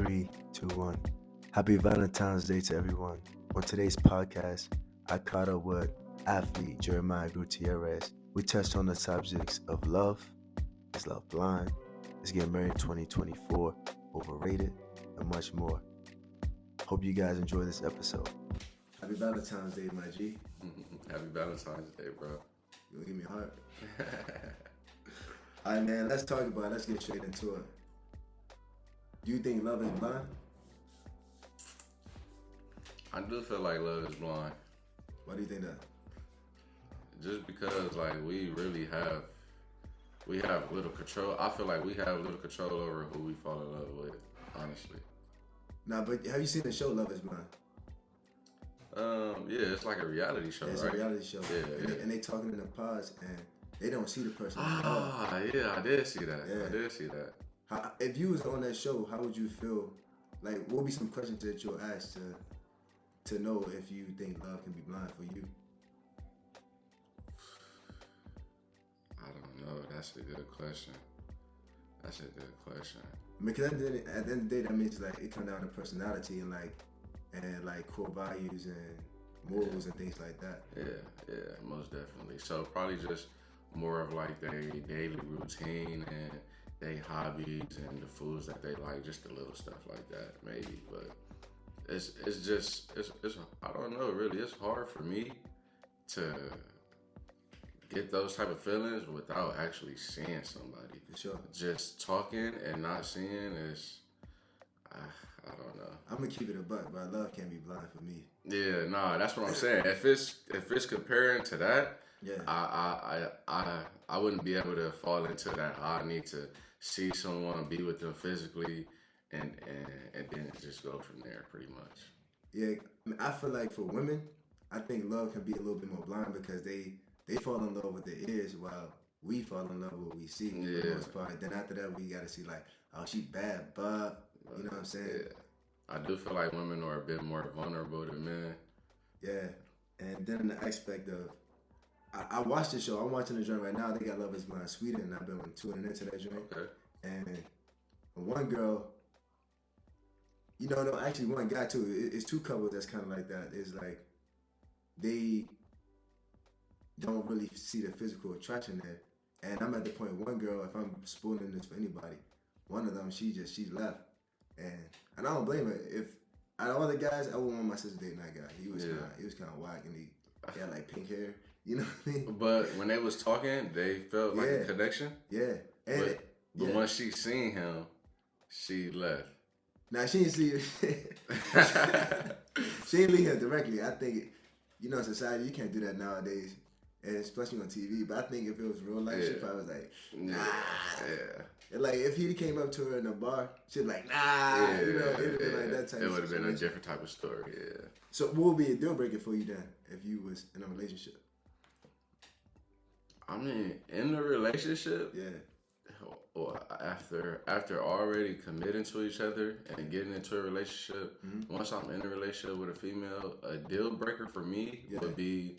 Three, two, one. Happy Valentine's Day to everyone. On today's podcast, I caught up with athlete Jeremiah Gutierrez. We touched on the subjects of love, is love blind, is getting married in 2024, overrated, and much more. Hope you guys enjoy this episode. Happy Valentine's Day, my G. Happy Valentine's Day, bro. You gonna give me a heart? All right, man, let's talk about it. Let's get straight into it. Do you think love is blind? I do feel like love is blind. Why do you think that? Just because, like, we have little control. I feel like we have little control over who we fall in love with, honestly. Nah, but have you seen the show Love is Blind? Yeah, it's like a reality show, It's right? a reality show. Yeah. And they talking in the pods and they don't see the person. Yeah, I did see that. Yeah. I did see that. If you was on that show, how would you feel? Like, what would be some questions that you'll ask to know if you think love can be blind for you? I don't know. That's a good question. Because at the end of the day, that means like it comes down to personality and core values and morals and things like that. Yeah, most definitely. So probably just more of like their daily routine and their hobbies and the foods that they like, just the little stuff like that, maybe. But it's I don't know, really. It's hard for me to get those type of feelings without actually seeing somebody. For sure. Just talking and not seeing is, I don't know. I'm gonna keep it a buck, but love can't be blind for me. Yeah, nah, that's what I'm saying. If it's comparing to that, Yeah. I wouldn't be able to fall into that. I need to see someone, be with them physically, and then just go from there, pretty much. Yeah, I feel like for women, I think love can be a little bit more blind because they fall in love with their ears while we fall in love with what we see for the most part. Then after that, we gotta see like, oh, she bad, but you know what I'm saying? Yeah. I do feel like women are a bit more vulnerable than men. Yeah, and then the aspect of, I watched the show. I'm watching the joint right now. They got Love is Blind Sweden, and I've been tuning into that joint. Okay. And one girl, actually one guy too. It's two couples that's kind of like that. It's like they don't really see the physical attraction there. And I'm at the point, one girl, if I'm spoiling this for anybody, one of them, she left. And I don't blame her. If out of all the guys, I wouldn't want my sister dating that guy. He was kind of whack, and he had like pink hair. You know what I mean? But when they was talking, they felt like a connection. Yeah. And but once she seen him, she left. Now she didn't see she didn't leave him directly. I think, in society you can't do that nowadays, and especially on TV. But I think if it was real life, she probably was like, nah. Yeah. And like if he came up to her in a bar, she'd be like, nah. It would have been like that type. It would have been a different type of story. Yeah. So what would be a deal breaker for you then if you was in a relationship? I mean, in a relationship, or after already committing to each other and getting into a relationship, once I'm in a relationship with a female, a deal breaker for me would be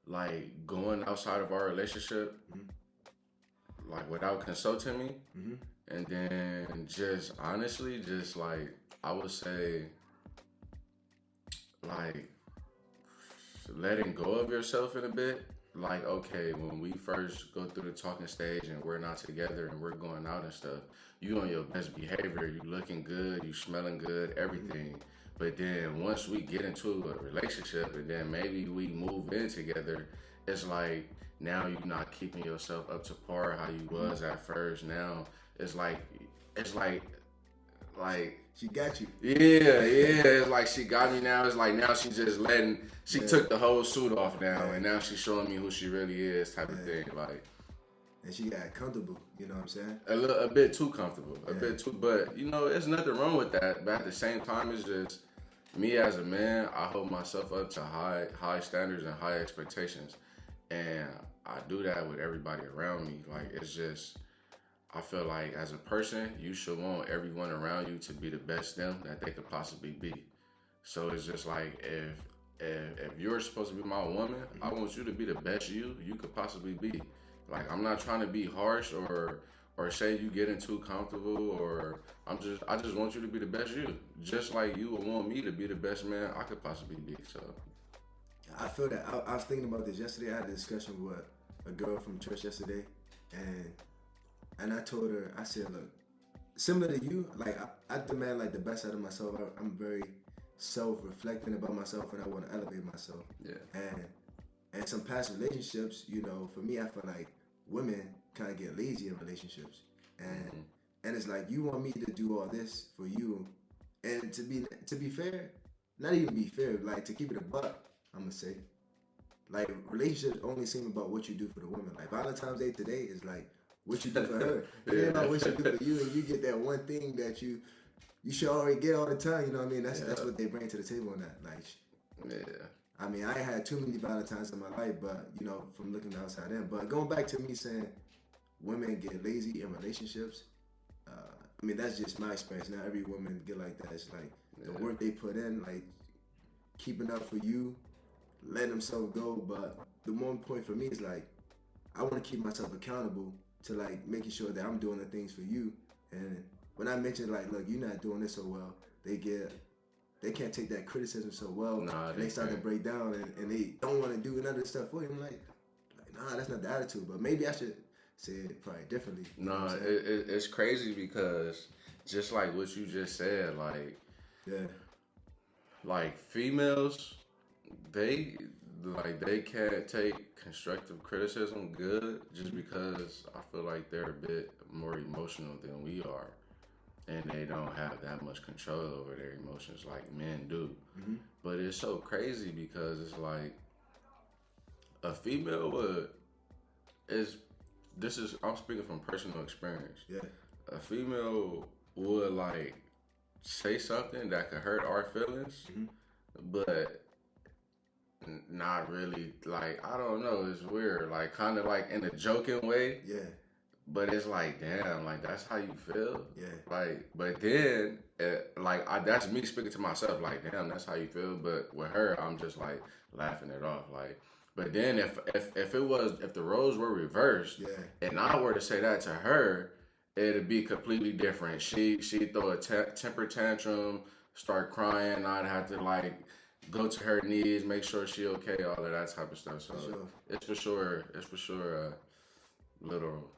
like going outside of our relationship, like without consulting me, and then just honestly, just like I would say, like letting go of yourself in a bit. Like, okay, when we first go through the talking stage and we're not together and we're going out and stuff, you on your best behavior, you looking good, you smelling good, everything. But then once we get into a relationship and then maybe we move in together, it's like now you're not keeping yourself up to par how you was at first. Now it's like she got you. Yeah. It's like she got me now. It's like now she just took the whole suit off now, and now she's showing me who she really is, type of thing. Like, and she got comfortable. You know what I'm saying? A bit too comfortable, a bit too. But there's nothing wrong with that. But at the same time, it's just me as a man. I hold myself up to high standards and high expectations, and I do that with everybody around me. Like, it's just, I feel like as a person, you should want everyone around you to be the best them that they could possibly be. So it's just like if you're supposed to be my woman, I want you to be the best you could possibly be. Like, I'm not trying to be harsh or or say you getting too comfortable, or I just want you to be the best you, just like you would want me to be the best man I could possibly be. So I feel that. I was thinking about this yesterday. I had a discussion with a girl from church yesterday, and I told her, I said, look, similar to you, like I demand like the best out of myself. I'm very self-reflecting about myself, and I want to elevate myself. yeah, And some past relationships, you know, for me, I feel like women kind of get lazy in relationships, and it's like you want me to do all this for you, and to be fair, not even be fair, like to keep it a buck, I'm gonna say, like relationships only seem about what you do for the woman. Like Valentine's Day today is like what you do for her. It ain't about what you do for you, and you get that one thing that you should already get all the time. You know what I mean? That's what they bring to the table on that. Like, yeah. I mean, I ain't had too many Valentines in my life, but you know, from looking outside in. But going back to me saying women get lazy in relationships, I mean that's just my experience. Not every woman get like that. It's like the work they put in, like keeping up for you, letting themselves go. But the one point for me is like I want to keep myself accountable to like making sure that I'm doing the things for you. And when I mention like, look, you're not doing this so well, they can't take that criticism so well. Nah, and they start to break down and they don't want to do none of this stuff for you. I'm like, nah, that's not the attitude. But maybe I should say it probably differently. No, it's crazy because just like what you just said, like females, they can't take constructive criticism good just because I feel like they're a bit more emotional than we are. And they don't have that much control over their emotions like men do. Mm-hmm. But it's so crazy because it's like a female I'm speaking from personal experience. Yeah. A female would like say something that could hurt our feelings, but not really, like, I don't know, it's weird, like kind of like in a joking way. Yeah. But it's like, damn, like that's how you feel. Yeah. Like, but then, that's me speaking to myself. Like, damn, that's how you feel. But with her, I'm just like laughing it off. Like, but then if the roles were reversed, and I were to say that to her, it'd be completely different. She'd throw a temper tantrum, start crying. I'd have to like go to her knees, make sure she okay, all of that type of stuff. So it's for sure. Little,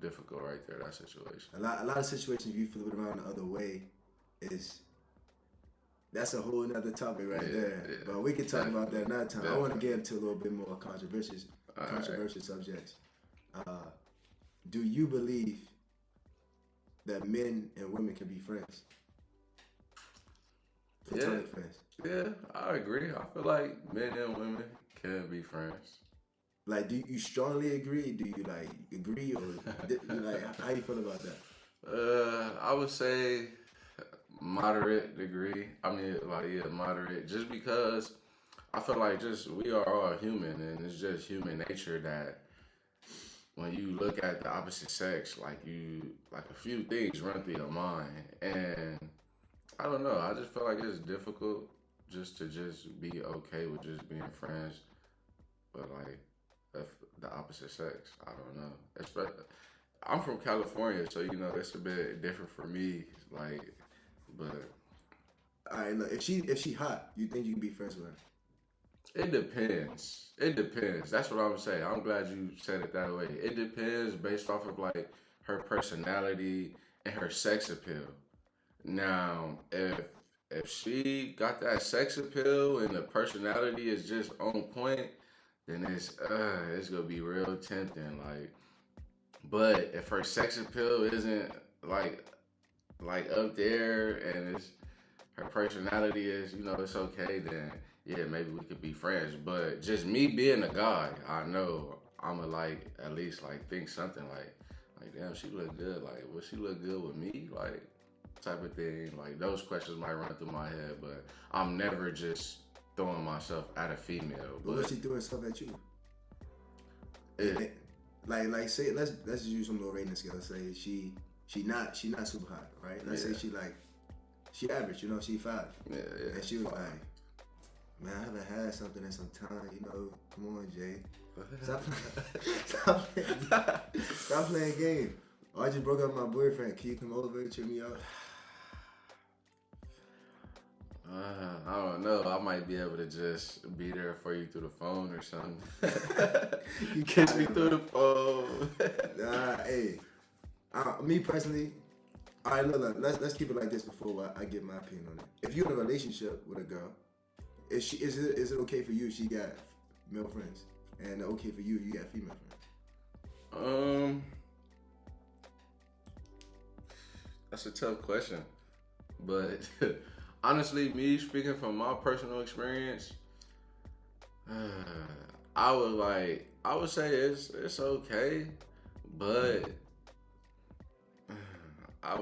difficult right there, that situation. A lot of situations you flip it around the other way that's a whole nother topic right there. Yeah. But we can talk about that another time. Definitely. I want to get into a little bit more controversial subjects. Do you believe that men and women can be friends? Platonic friends. Yeah, I agree. I feel like men and women can be friends. Like, do you strongly agree? Do you like agree, or like how you feel about that? I would say moderate degree. I mean, moderate. Just because I feel like we are all human, and it's just human nature that when you look at the opposite sex, like a few things run through your mind, and I don't know. I just feel like it's difficult just to be okay with just being friends, but like. The opposite sex, I don't know. I'm from California, so it's a bit different for me. Like, but all right, look, if she hot, you think you can be friends with her? It depends. That's what I'm saying. I'm glad you said it that way. It depends based off of like her personality and her sex appeal. Now, if she got that sex appeal and the personality is just on point, then it's gonna be real tempting. Like, but if her sex appeal isn't like up there, and her personality is, it's okay, then yeah, maybe we could be friends. But just me being a guy, I know I'ma like at least like think something like damn, she look good. Like, would she look good with me? Like, type of thing. Like, those questions might run through my head, but I'm never just throwing myself at a female. But what she throwing stuff at you? Like say let's just use some little rating scale. Say she not super hot, right? Let's say she average, she 5. Yeah. And she was like, man, I haven't had something in some time, come on, Jay. Stop playing game. Oh, I just broke up with my boyfriend. Can you come over and cheer me out? I don't know. I might be able to just be there for you through the phone or something. You catch me through the phone. Hey, me personally, all right, look, let's keep it like this before I give my opinion on it. If you're in a relationship with a girl, is it okay for you if she got male friends, and okay for you got female friends? That's a tough question, but honestly, me speaking from my personal experience, I would say it's okay, but I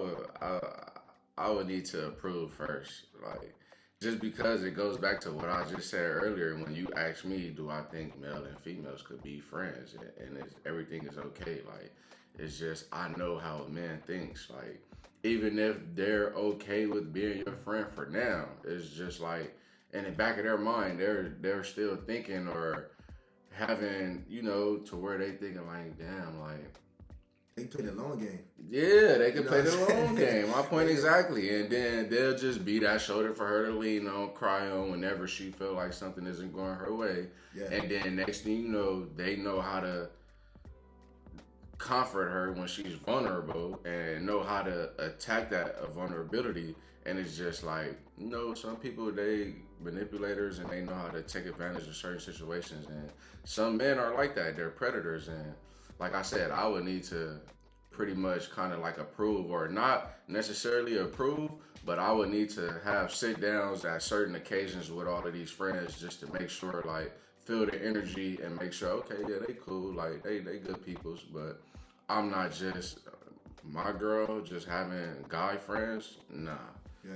would need to approve first, like just because it goes back to what I just said earlier when you asked me, do I think male and females could be friends and everything is okay? Like it's just I know how a man thinks, like. Even if they're okay with being your friend for now, it's just like in the back of their mind, they're still thinking or having, to where they thinking like, damn, like They play the long game. yeah, they can play the long game. My point exactly. And then they'll just be that shoulder for her to lean on, cry on whenever she feel like something isn't going her way. Yeah. And then next thing you know, they know how to comfort her when she's vulnerable and know how to attack that vulnerability. And it's just like, some people, they manipulators and they know how to take advantage of certain situations. And some men are like that. They're predators. And like I said, I would need to pretty much kind of like approve, or not necessarily approve, but I would need to have sit downs at certain occasions with all of these friends just to make sure, like, feel the energy and make sure, okay, yeah, they cool, like they good peoples, but I'm not just my girl just having guy friends. Nah,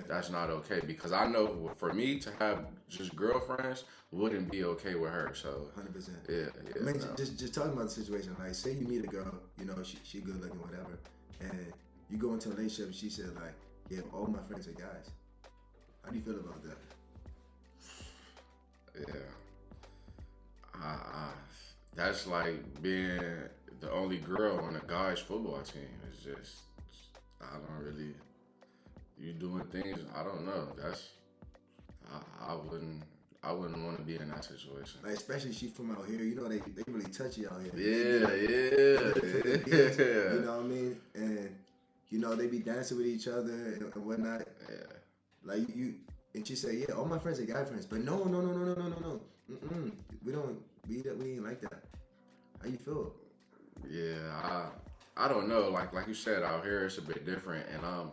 that's not okay, because I know for me to have just girlfriends wouldn't be okay with her. So 100%. Yeah. I mean, just talking about the situation. Like, say you meet a girl, she good looking, whatever, and you go into a relationship. And she said like, yeah, all my friends are guys. How do you feel about that? Yeah. That's like being the only girl on a guy's football team. It's just, I don't really, you doing things, I don't know. I wouldn't want to be in that situation. Like, especially she from out here, they really touchy out here. Yeah. You know what I mean? And, they be dancing with each other and whatnot. Yeah. Like, and she said, yeah, all my friends are guy friends. But no. We ain't like that. How you feel? Yeah, I don't know. Like you said, out here it's a bit different, and I'm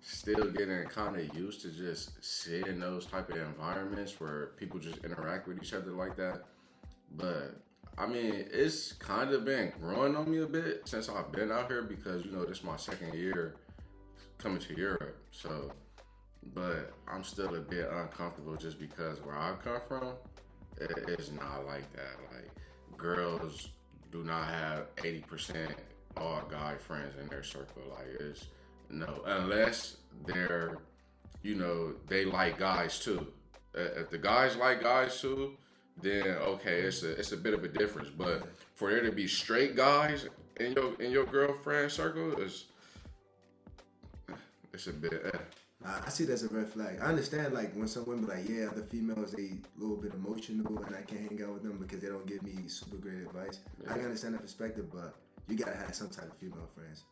still getting kind of used to just seeing in those type of environments where people just interact with each other like that. But I mean, it's kind of been growing on me a bit since I've been out here, because this is my second year coming to Europe. So, but I'm still a bit uncomfortable just because where I come from, it's not like that. Like, girls do not have 80% all guy friends in their circle. Like, it's no, unless they're, they like guys too. If the guys like guys too, then okay, it's a bit of a difference. But for there to be straight guys in your girlfriend circle, it's a bit. I see that's a red flag. I understand, like, when some women like, yeah, the females, they a little bit emotional and I can't hang out with them because they don't give me super great advice. Yeah. I can understand that perspective, but you gotta have some type of female friends.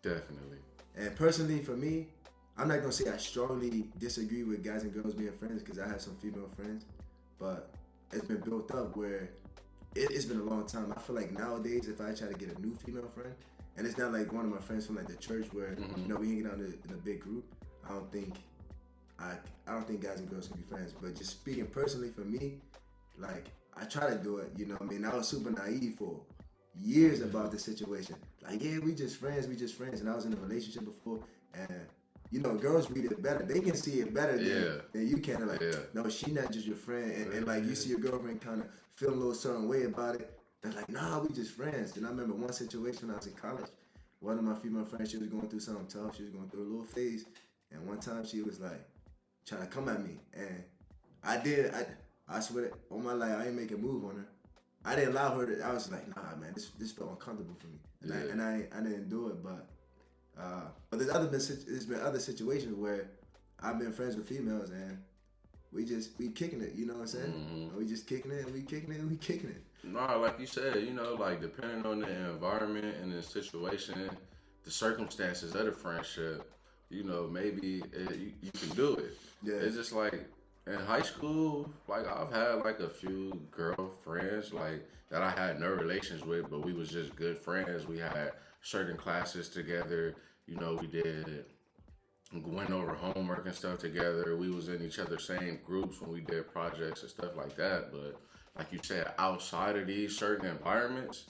Definitely. And personally, for me, I'm not gonna say I strongly disagree with guys and girls being friends, because I have some female friends, but it's been built up where it's been a long time. I feel like nowadays, if I try to get a new female friend, and it's not like one of my friends from like the church where we hanging out in a big group, I don't think guys and girls can be friends. But just speaking personally for me, like, I try to do it, I was super naive for years about the situation. Like, yeah, we just friends. And I was in a relationship before, and girls read it better. They can see it better than you can. Like, no, she not just your friend. And like, you see your girlfriend kind of feel a little certain way about it. They're like, nah, we just friends. And I remember one situation when I was in college. One of my female friends, she was going through something tough. She was going through a little phase. And one time she was like trying to come at me, and I swear on my life, I ain't make a move on her. I didn't allow her to. I was like, nah, man, this felt uncomfortable for me, and I didn't do it. But But there's been other situations where I've been friends with females and we kicking it. You know what I'm saying? Mm-hmm. We just kicking it and we kicking it and we kicking it. No, like you said, you know, like depending on the environment and the situation, the circumstances of the friendship, you know, maybe you can do it. Yeah. It's just like in high school, like I've had like a few girlfriends like that I had no relations with, but we was just good friends. We had certain classes together. You know, went over homework and stuff together. We was in each other's same groups when we did projects and stuff like that. But like you said, outside of these certain environments,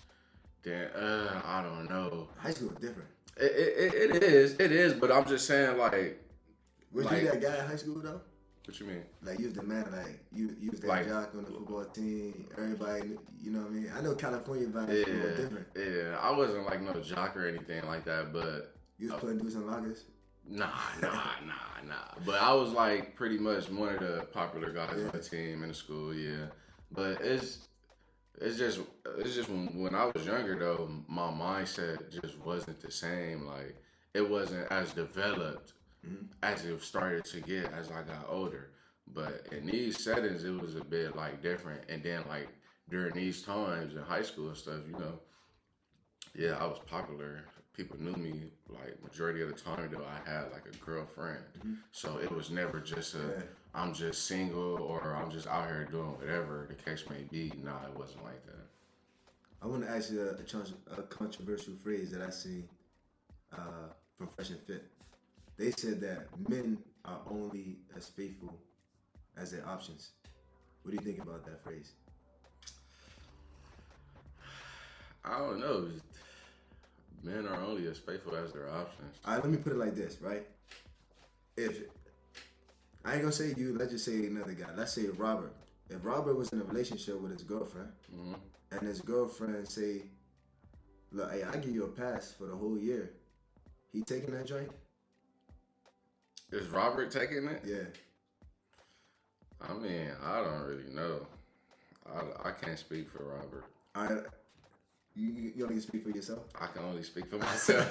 then I don't know. High school is different. It is. But I'm just saying, like, Was like, you that guy in high school though? What you mean? Like you was the man, like you was that Like, jock on the football team. Everybody, you know what I mean? I know California vibes is a little different. Yeah. I wasn't like no jock or anything like that, but You was putting dudes in lockers. Nah. But I was like pretty much one of the popular guys on the team in the school, yeah. But it's just when I was younger though, my mindset just wasn't the same. Like it wasn't as developed as it started to get as I got older. But in these settings, it was a bit like different. And then like during these times in high school and stuff, you know, yeah, I was popular. People knew me like majority of the time though I had like a girlfriend. So it was never just I'm just single or I'm just out here doing whatever the case may be. Nah, it wasn't like that. I want to ask you a controversial phrase that I see from Fresh and Fit. They said that men are only as faithful as their options. What do you think about that phrase? I don't know. Men are only as faithful as their options. All right, let me put it like this, right? If I ain't gonna say you, let's just say another guy. Let's say Robert. If Robert was in a relationship with his girlfriend, and his girlfriend say, "Look, hey, I give you a pass for the whole year," he taking that joint? Is Robert taking it? Yeah. I mean, I don't really know. I can't speak for Robert. You only can speak for yourself. I can only speak for myself.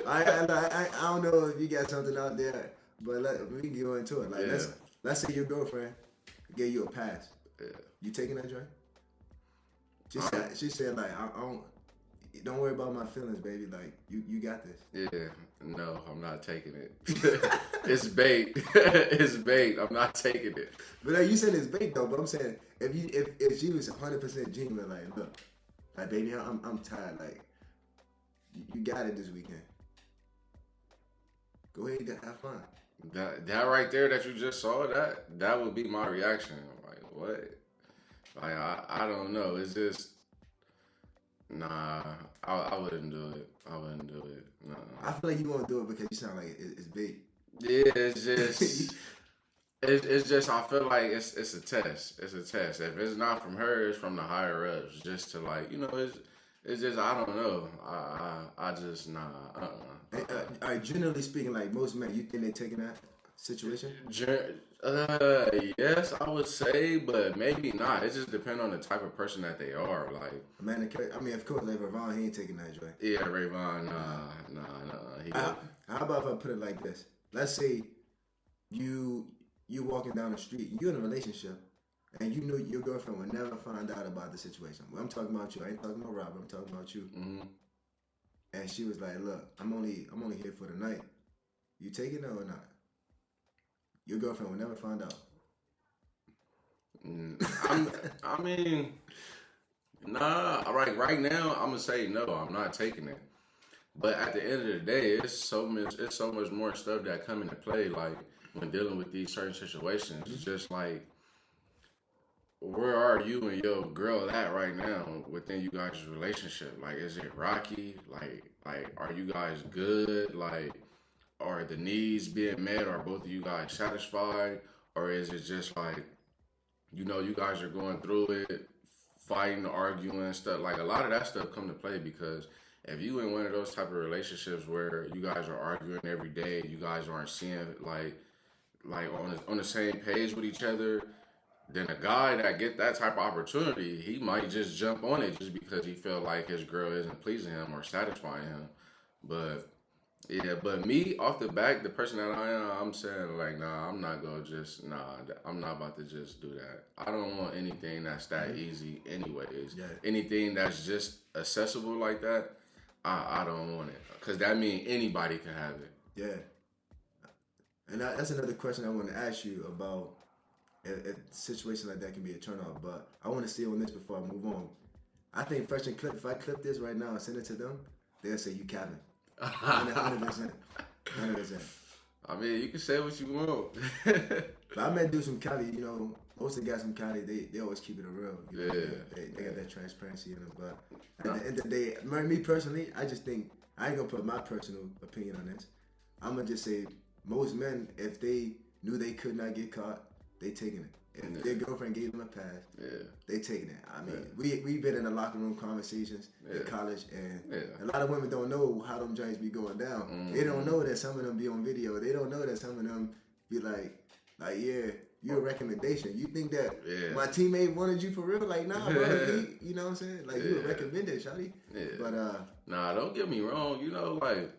I don't know if you got something out there, but we can go into it. Like let's say your girlfriend gave you a pass. Yeah. You taking that joint? She said like don't worry about my feelings, baby. Like you got this. Yeah. No, I'm not taking it. It's bait. It's bait. I'm not taking it. But you said it's bait though. But I'm saying if she was 100% genuine, like look. Like baby, I'm tired. Like you got it this weekend. Go ahead and have fun. That right there that you just saw, that would be my reaction. Like what? Like I don't know. It's just nah. I wouldn't do it. I wouldn't do it. No. I feel like you won't do it because you sound like it's big. Yeah, it's just. It's just I feel like it's a test. It's a test. If it's not from her, it's from the higher ups. Just to like it's just I don't know. I just nah. Generally speaking, like most men, you think they taking that situation? Yes, I would say, but maybe not. It just depends on the type of person that they are. Like man, I mean, of course, like Ravon, he ain't taking that joint. Yeah, Rayvon, nah. How about if I put it like this? Let's say you walking down the street, you're in a relationship, and you know your girlfriend will never find out about the situation. Well, I'm talking about you. I ain't talking about Robert. I'm talking about you. And she was like, "Look, I'm only here for the night. You taking it or not? Your girlfriend will never find out." I mean, nah. Right now, I'm gonna say no. I'm not taking it. But at the end of the day, it's so much more stuff that come into play. Like when dealing with these certain situations, it's just like, where are you and your girl at right now within you guys' relationship? Like, is it rocky? Like, are you guys good? Like, are the needs being met? Are both of you guys satisfied? Or is it just like, you know, you guys are going through it, fighting, arguing, stuff. Like a lot of that stuff come to play because if you in one of those type of relationships where you guys are arguing every day, you guys aren't seeing like on the same page with each other, then a guy that get that type of opportunity, he might just jump on it just because he feel like his girl isn't pleasing him or satisfying him. But Yeah, but me off the back, the person that I am, I'm saying like, nah, I'm not gonna just I'm not about to just do that. I don't want anything that's that easy, anyways. Yeah, Anything that's just accessible like that, I don't want it, cause that means anybody can have it. yeah. And that's another question I want to ask you about if situations like that can be a turn off. But I want to stay on this before I move on. I think Fresh and Clip, if I clip this right now and send it to them, they'll say you capping. 100%. 100%. I mean, you can say what you want. But I met dudes from Cali, you know, most of the guys from Cali, they always keep it real. You know? Yeah. They got that transparency in them. But at the end of the day, me personally, I just think, I ain't gonna put my personal opinion on this. I'm gonna just say, most men, if they knew they could not get caught, they taking it. If their girlfriend gave them a pass, they taking it. I mean, we've been in the locker room conversations in college, and a lot of women don't know how them joints be going down. Mm-hmm. They don't know that some of them be on video. They don't know that some of them be like, yeah, you're a recommendation. You think that my teammate wanted you for real? Like, nah, bro. You know what I'm saying? Like, you were recommended, shawty. Yeah. But nah, don't get me wrong. You know, like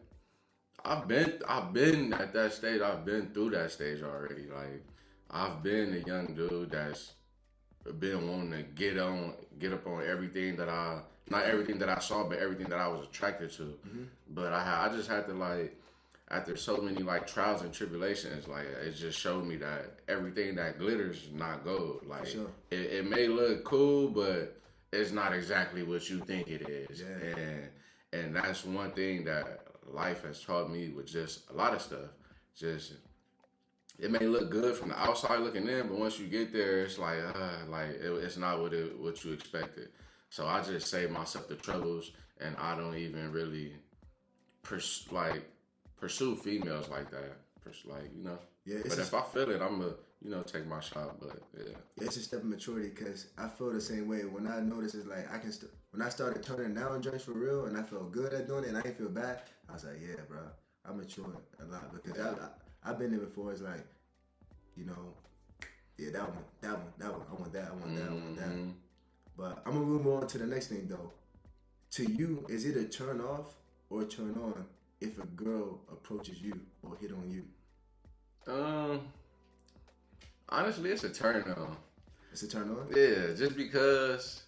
I've been at that stage. I've been through that stage already. Like I've been a young dude that's been wanting to get up on everything that not everything that I saw, but everything that I was attracted to. Mm-hmm. But I just had to like, after so many like trials and tribulations, like it just showed me that everything that glitters is not gold. Like sure. it may look cool, but it's not exactly what you think it is. Yeah. And that's one thing that life has taught me with just a lot of stuff. Just it may look good from the outside looking in, but once you get there, it's like it's not what you expected. So I just save myself the troubles, and I don't even really pursue females like that. Yeah, But if I feel it, I'm gonna take my shot. But yeah, it's a step of maturity because I feel the same way. When I noticed it's like when I started turning down joints for real, and I felt good at doing it, and I didn't feel bad. I was like, yeah, bro, I'm maturing a lot because I've been there before. It's like, you know, yeah, that one. I want that. I want that. But I'm gonna move on to the next thing though. To you, is it a turn off or a turn on if a girl approaches you or hit on you? Honestly, it's a turn on. It's a turn on? Yeah, just because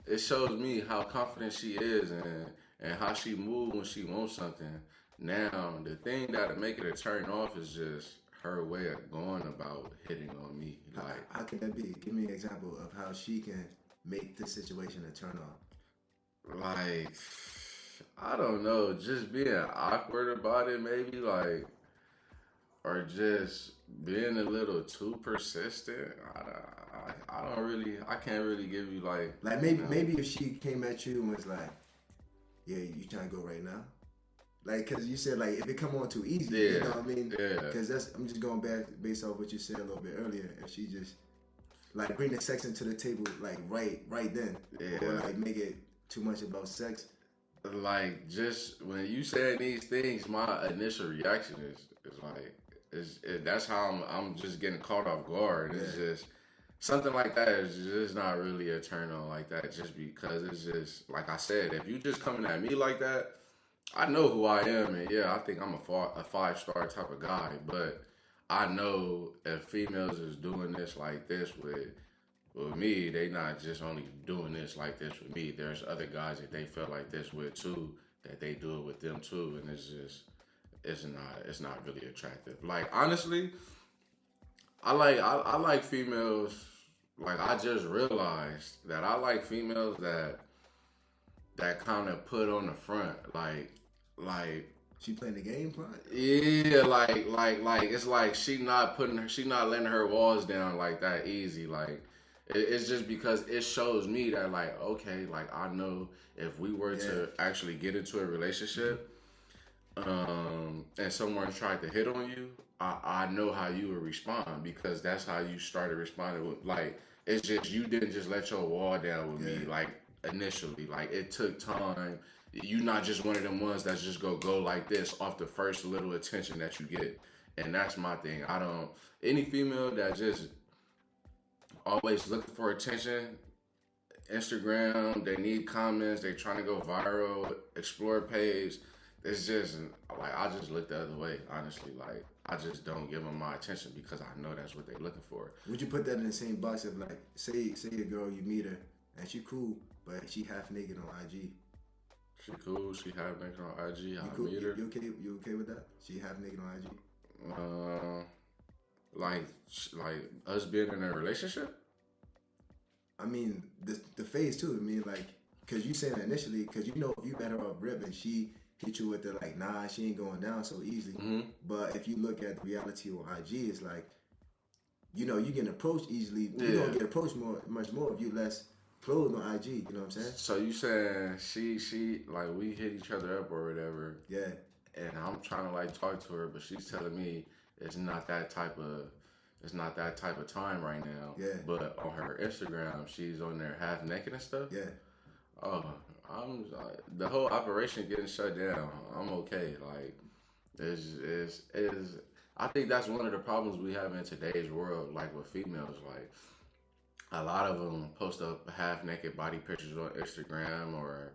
it shows me how confident she is and how she moves when she wants something. Now, the thing that'll make it a turn off is just her way of going about hitting on me. Like, how can that be? Give me an example of how she can make the situation a turn off. Like, I don't know, just being awkward about it, maybe, like, or just being a little too persistent. I can't really give you like maybe if she came at you and was like, yeah, you trying to go right now? Like, cause you said like if it come on too easy, you know what I mean? Yeah. Cause I'm just going back based off what you said a little bit earlier. If she just like bring the sex into the table like right then, or like make it too much about sex. Like just when you saying these things, my initial reaction is like that's how I'm just getting caught off guard. It's just something like that is just not really a turn on like that. Just because it's just like I said, if you just coming at me like that. I know who I am, and I think I'm a 5-star type of guy. But I know if females is doing this like this with me, they not just only doing this like this with me. There's other guys that they feel like this with too, that they do it with them too, and it's not really attractive. Like honestly, I like females. Like I just realized that I like females that kind of put on the front, like she playing the game front. Yeah, like it's like she not letting her walls down like that easy. Like it's just because it shows me that like okay, like I know if we were to actually get into a relationship, and someone tried to hit on you, I know how you would respond because that's how you started responding with like it's just you didn't just let your wall down with me like. Initially, like it took time. You not just one of them ones that's just go like this off the first little attention that you get, and that's my thing. I don't any female that just always looking for attention. Instagram, they need comments. They trying to go viral. Explore page. it's just like I just look the other way. Honestly, like I just don't give them my attention because I know that's what they're looking for. Would you put that in the same box of like, say a girl you meet her and she cool, but she half naked on IG? She cool. She half naked on IG. You I cool? meet her. You okay? You okay with that? She half naked on IG. Like like us being in a relationship. I mean, the phase too. I mean, like, cause you saying initially, cause you know if you met her off rip and she hit you with the like, nah, she ain't going down so easily. Mm-hmm. But if you look at the reality on IG, it's like, you know, you get approached easily. Yeah. You don't get approached much more if you less clothes on IG. You know what I'm saying? So you saying she like we hit each other up or whatever, Yeah. and I'm trying to like talk to her, but she's telling me it's not that type of time right now. Yeah. But on her Instagram, she's on there half naked and stuff. Yeah. Oh, I'm like, the whole operation getting shut down. I'm okay. Like, is I think that's one of the problems we have in today's world. Like with females, like a lot of them post up half naked body pictures on Instagram, or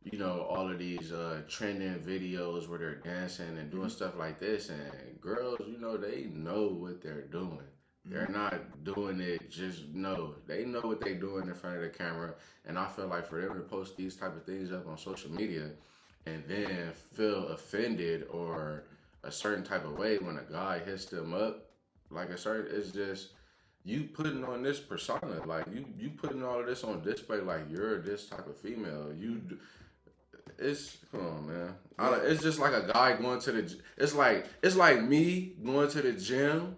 you know, all of these trending videos where they're dancing and doing stuff like this. And girls, you know, they know what they're doing. They're not doing it just they know what they're doing in front of the camera. And I feel like for them to post these type of things up on social media and then feel offended or a certain type of way when a guy hits them up, like it's just you putting on this persona, like you putting all of this on display, like you're this type of female. It's come on, man. It's just like a guy going to the. It's like me going to the gym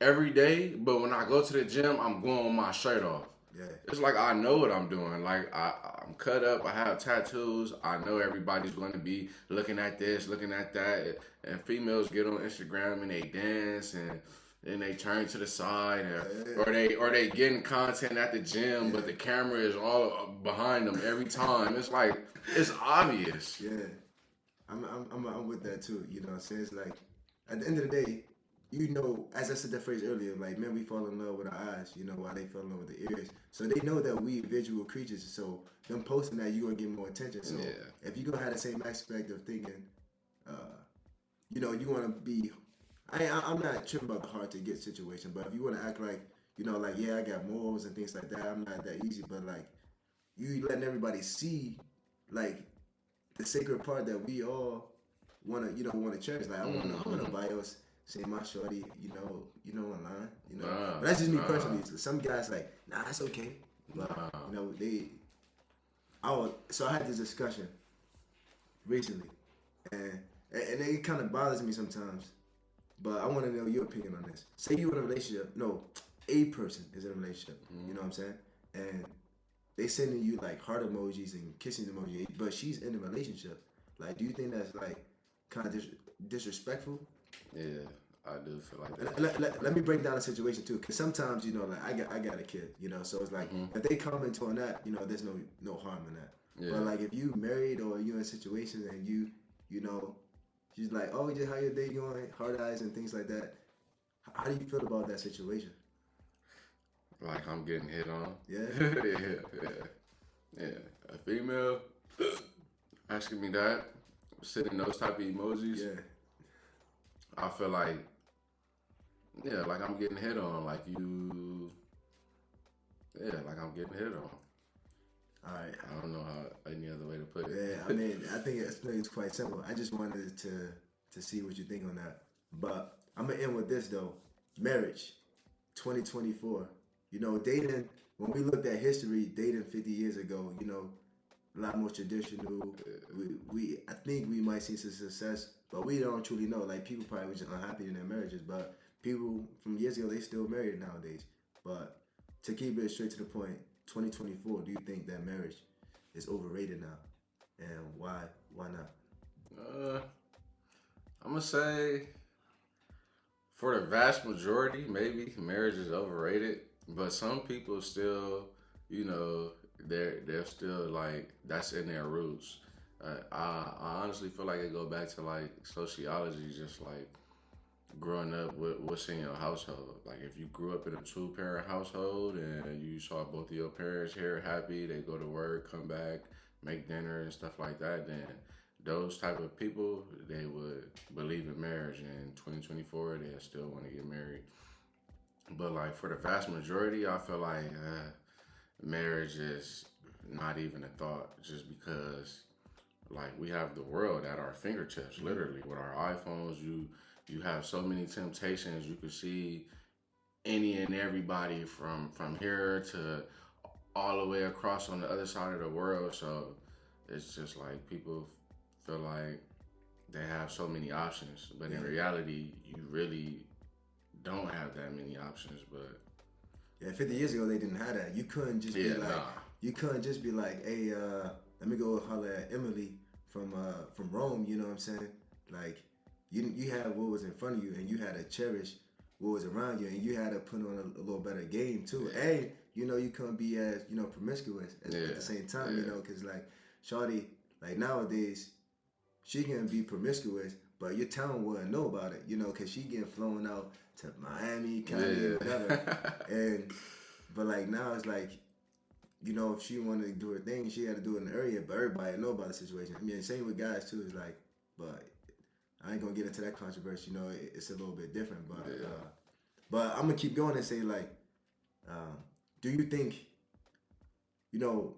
every day, but when I go to the gym, I'm going with my shirt off. Yeah. It's like I know what I'm doing. Like I'm cut up. I have tattoos. I know everybody's going to be looking at this, looking at that, and females get on Instagram and they dance and. Then they turn to the side, or they getting content at the gym, but the camera is all behind them every time. It's like it's obvious. Yeah, I'm with that too. You know what I'm saying? It's like at the end of the day, you know, as I said that phrase earlier, like men, we fall in love with our eyes. You know, while they fall in love with the ears. So they know that we visual creatures. So them posting that, you gonna get more attention. So if you gonna have the same aspect of thinking, you know, you wanna be. I'm not tripping about the hard to get situation, but if you want to act like, you know, like, yeah, I got morals and things like that, I'm not that easy, but like, you letting everybody see, like, the sacred part that we all want to cherish. Like, I want to bios, say my shorty, you know, online, you know. But that's just me personally. Some guys like, nah, it's okay. But, you know, so I had this discussion recently, and it kind of bothers me sometimes. But I want to know your opinion on this. Say you're in a relationship. No, a person is in a relationship. You know what I'm saying? And they sending you like heart emojis and kissing emojis, but she's in a relationship. Like, do you think that's like kind of disrespectful? Yeah, I do feel like that. Let me break down the situation too, because sometimes, you know, like I got a kid, you know, so it's like if they comment on that, you know, there's no harm in that. Yeah. But like if you married or you in a situation and you know. She's like, oh, just how your day going? Hard eyes and things like that. How do you feel about that situation? Like I'm getting hit on. Yeah. Yeah. A female asking me that, sending those type of emojis. Yeah. I feel like, like I'm getting hit on. Like like I'm getting hit on. All right. I don't know how any other way to put it. Yeah, I mean, I think it's quite simple. I just wanted to see what you think on that. But I'm gonna end with this though. Marriage, 2024. You know, dating. When we looked at history, dating 50 years ago, you know, a lot more traditional. I think we might see some success, but we don't truly know. Like people probably were just unhappy in their marriages, but people from years ago they still married nowadays. But to keep it straight to the point. 2024, do you think that marriage is overrated now? And why not? I'm gonna say for the vast majority, maybe marriage is overrated, but some people still, you know, they're still like that's in their roots. I honestly feel like it go back to like sociology, just like growing up with what's in your household. Like if you grew up in a 2-parent household and you saw both of your parents here happy, they go to work, come back, make dinner and stuff like that, then those type of people, they would believe in marriage. In 2024, they still want to get married. But like for the vast majority, I feel like marriage is not even a thought, just because like we have the world at our fingertips, literally with our iPhones. You have so many temptations. You can see any and everybody from here to all the way across on the other side of the world. So it's just like people feel like they have so many options, but in reality, you really don't have that many options. But yeah, 50 years ago they didn't have that. You couldn't just be like, you couldn't just be like, hey, let me go holler at Emily from Rome. You know what I'm saying? Like, you had what was in front of you, and you had to cherish what was around you, and you had to put on a little better game too. Yeah. And you couldn't be as promiscuous at the same time. Yeah. Because like, shawty, like nowadays, she can be promiscuous, but your town wouldn't know about it. Because she getting flown out to Miami, Cali, whatever. But like now it's like, if she wanted to do her thing, she had to do it in the area, but everybody know about the situation. I mean, same with guys too. It's like, but I ain't gonna get into that controversy. It's a little bit different. But I'm gonna keep going and say like, do you think,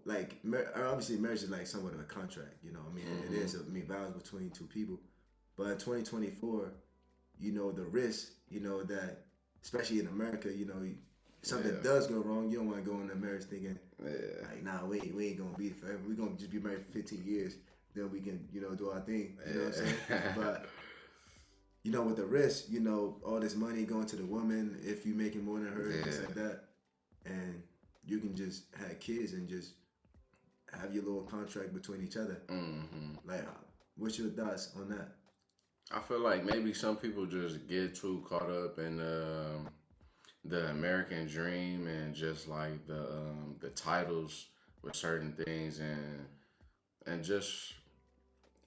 like obviously marriage is like somewhat of a contract. I mean, it is. I mean, vows between two people. But in 2024, the risk, that especially in America, something does go wrong. You don't want to go into marriage thinking, like, nah, we ain't gonna be forever. We're gonna just be married for 15 years. Then we can, do our thing. You know what I'm saying? But, with the risk, all this money going to the woman, if you making more than her, and things like that. And you can just have kids and just have your little contract between each other. Mm-hmm. Like, what's your thoughts on that? I feel like maybe some people just get too caught up in the American dream and just like the titles with certain things and just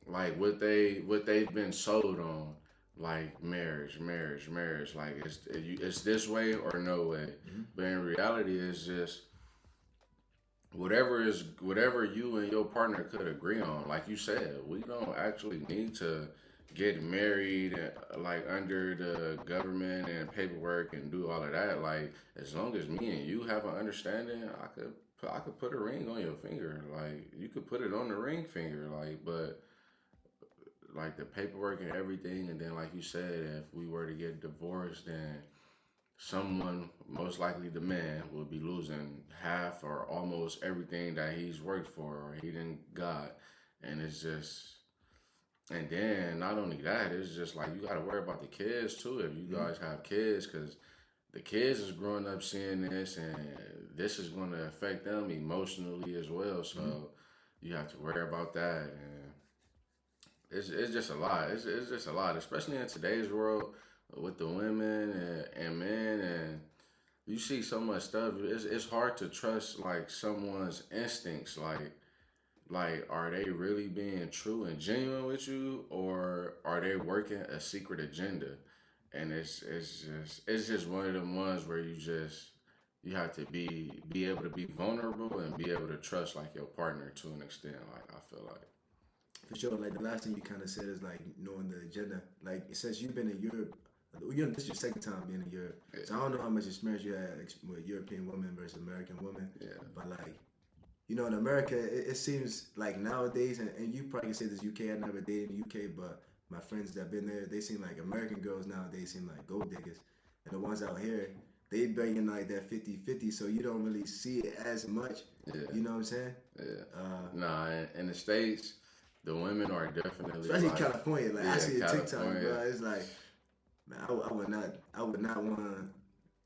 like what they've been sold on, like marriage, like it's this way or no way. Mm-hmm. But in reality, it's just whatever you and your partner could agree on. Like you said, we don't actually need to get married like under the government and paperwork and do all of that. Like as long as me and you have an understanding, I could put a ring on your finger. Like you could put it on the ring finger. Like but like the paperwork and everything, and then like you said, if we were to get divorced, then someone, most likely the man, will be losing half or almost everything that he's worked for or he didn't got. And it's just, and then not only that, it's just like you got to worry about the kids too if you guys have kids, because the kids is growing up seeing this and this is going to affect them emotionally as well. So you have to worry about that. And it's just a lot. It's just a lot, especially in today's world with the women and men, and you see so much stuff. It's hard to trust like someone's instincts. Like are they really being true and genuine with you, or are they working a secret agenda? And it's just one of them ones where you have to be able to be vulnerable and be able to trust like your partner to an extent. Like I feel like. For sure, like the last thing you kind of said is like knowing the agenda. Like since you've been in Europe, this is your second time being in Europe, so I don't know how much experience you had with European women versus American women. Yeah. But like, in America, it seems like nowadays, and you probably can say this UK. I never dated in the UK, but my friends that been there, they seem like American girls nowadays seem like gold diggers, and the ones out here, they bringing like that 50-50, so you don't really see it as much. Yeah. You know what I'm saying? Yeah. In the States, the women are definitely, especially like, California. Like I see a TikTok, bro. It's like, man, I would not want to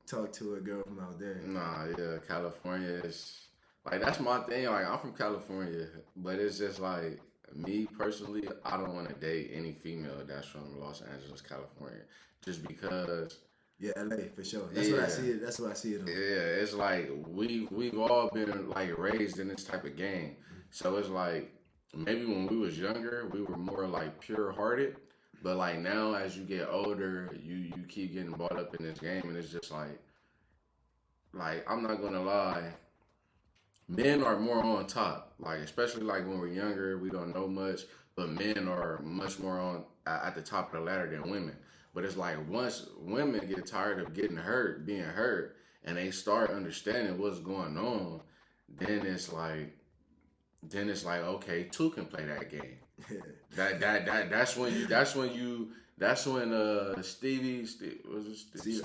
talk to a girl from out there. Nah, yeah, California is like, that's my thing. Like I'm from California, but it's just like me personally, I don't want to date any female that's from Los Angeles, California, just because. Yeah, LA for sure. That's what I see it. That's what I see it on. Yeah, it's like we've all been like raised in this type of game, so it's like. Maybe when we was younger, we were more like pure-hearted, but like now as you get older, you keep getting brought up in this game, and it's just like I'm not gonna lie, men are more on top. Like especially like when we're younger, we don't know much, but men are much more on at the top of the ladder than women. But it's like once women get tired of getting hurt, being hurt, and they start understanding what's going on, then it's like okay, two can play that game. That's when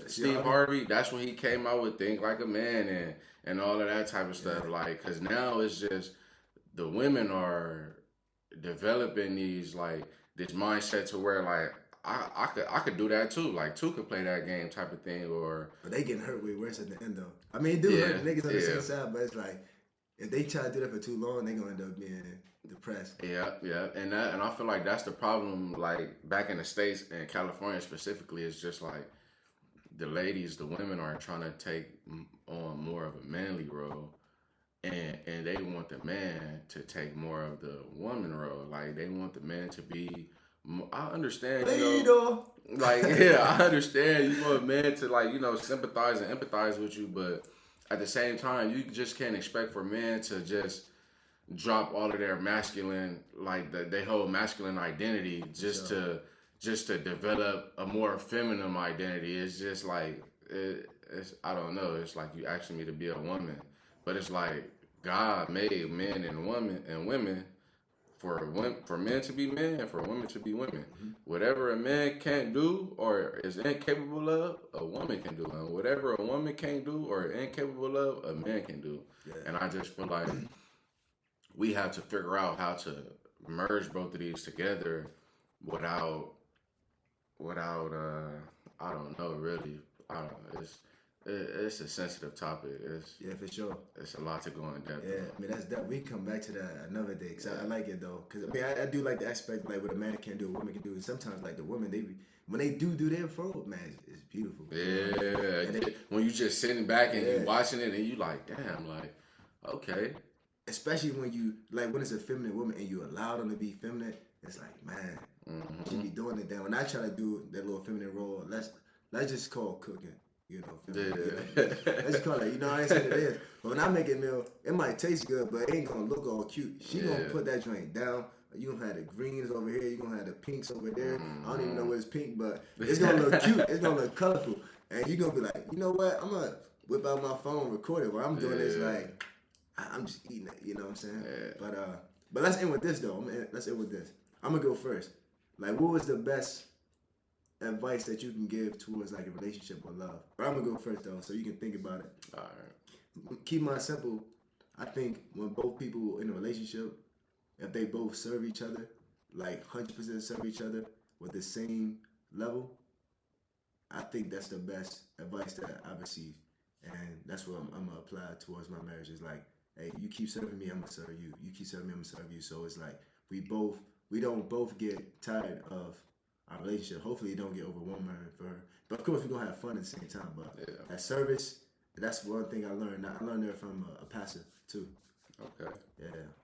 Steve Harvey. That's when he came out with Think Like a Man and all of that type of stuff. Like, cause now it's just the women are developing this mindset to where like I could do that too. Like two could play that game type of thing. But they getting hurt way worse at the end though. I mean, it do hurt the niggas on the same side, but it's like if they try to do that for too long, they gonna end up being depressed. Yeah, and I feel like that's the problem. Like back in the States and California specifically, it's just like the women are trying to take on more of a manly role, and they want the man to take more of the woman role. Like they want the man to be. I understand, like I understand you want a man to sympathize and empathize with you, but at the same time, you just can't expect for men to just drop all of their masculine, they whole masculine identity just to develop a more feminine identity. It's just like it's I don't know. It's like you asking me to be a woman, but it's like God made men and women for men to be men and for women to be women. Mm-hmm. Whatever a man can't do or is incapable of, a woman can do, and whatever a woman can't do or incapable of, a man can do. Yeah. And I just feel like we have to figure out how to merge both of these together without I don't know really. I don't know. It's a sensitive topic. For sure. It's a lot to go in depth. Yeah, I mean that's that. We come back to that another day because I like it though. Because I mean I do like the aspect like what a man can do, a woman can do, and sometimes like the women when they do their throw, man, it's beautiful. Yeah, when you just sitting back and you watching it and you like, damn, like okay. Especially when you when it's a feminine woman and you allow them to be feminine, it's like man, she be doing it. Then when I try to do that little feminine role, let's just call cooking. Let's call it. I ain't saying it is. But when I make a meal, it might taste good, but it ain't gonna look all cute. She gonna put that joint down. You gonna have the greens over here. You gonna have the pinks over there. I don't even know what's pink, but it's gonna look cute. It's gonna look colorful, and you gonna be like, you know what? I'm gonna whip out my phone, record it. While I'm doing this, like I'm just eating it. You know what I'm saying? Yeah. But let's end with this though. Let's end with this. I'm gonna go first. Like, what was the best advice that you can give towards like a relationship or love? But I'm gonna go first though, so you can think about it. All right. Keep mine simple. I think when both people in a relationship, if they both serve each other, like 100% serve each other with the same level, I think that's the best advice that I've received, and that's what I'm gonna apply towards my marriage. Is like, hey, you keep serving me, I'm gonna serve you. You keep serving me, I'm gonna serve you. So it's like we don't both get tired of our relationship. Hopefully it don't get overwhelming for her. But of course we're gonna have fun at the same time. But that service, that's one thing I learned. I learned that from a pastor too. Okay.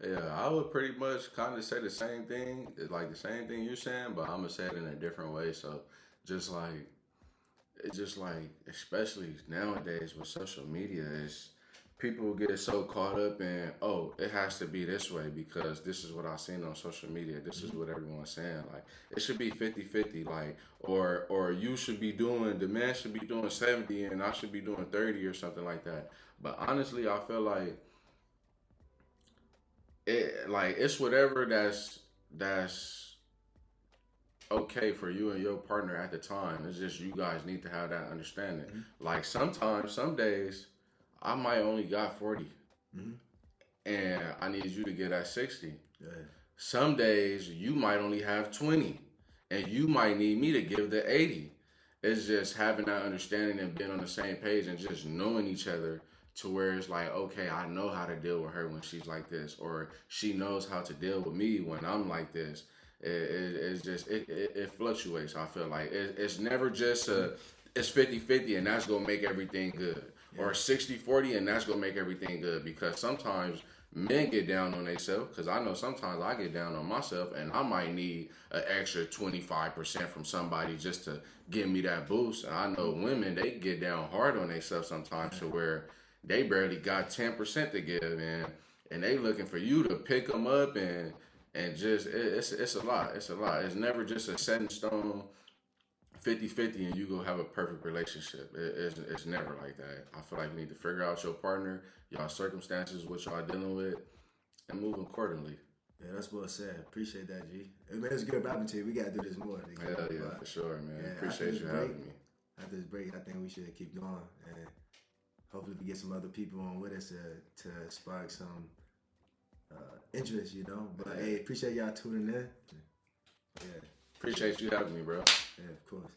Yeah, I would pretty much kind of say the same thing, like the same thing you're saying, but I'm gonna say it in a different way. So just like especially nowadays with social media, is people get so caught up in, oh, it has to be this way because this is what I've seen on social media. This is what everyone's saying. Like, it should be 50-50, like, or you should be doing, the man should be doing 70 and I should be doing 30 or something like that. But honestly, I feel like it's whatever that's okay for you and your partner at the time. It's just you guys need to have that understanding. Mm-hmm. Like sometimes, some days, I might only got 40, and I need you to get at 60. Yeah. Some days you might only have 20, and you might need me to give the 80. It's just having that understanding and being on the same page and just knowing each other to where it's like, okay, I know how to deal with her when she's like this, or she knows how to deal with me when I'm like this. It fluctuates. I feel like it's never just it's 50-50 and that's gonna make everything good. Yeah. Or 60-40 and that's gonna make everything good, because sometimes men get down on themselves, because I know sometimes I get down on myself and I might need an extra 25% from somebody just to give me that boost. And I know women, they get down hard on themselves sometimes to where they barely got 10% to give, and they looking for you to pick them up and and just it's a lot. It's a lot. It's never just a set in stone 50-50 and you go have a perfect relationship. It's never like that. I feel like you need to figure out your partner, y'all circumstances, what y'all dealing with, and move accordingly. Yeah, that's well said. Appreciate that, G. Hey, man, it's good rapping to you. We gotta do this more. Hell yeah, for sure, man. Yeah, Appreciate you having me. After this break, I think we should keep going, and hopefully we get some other people on with us to spark some interest, you know. But hey, appreciate y'all tuning in. Yeah. Appreciate you having me, bro. Yeah, of course.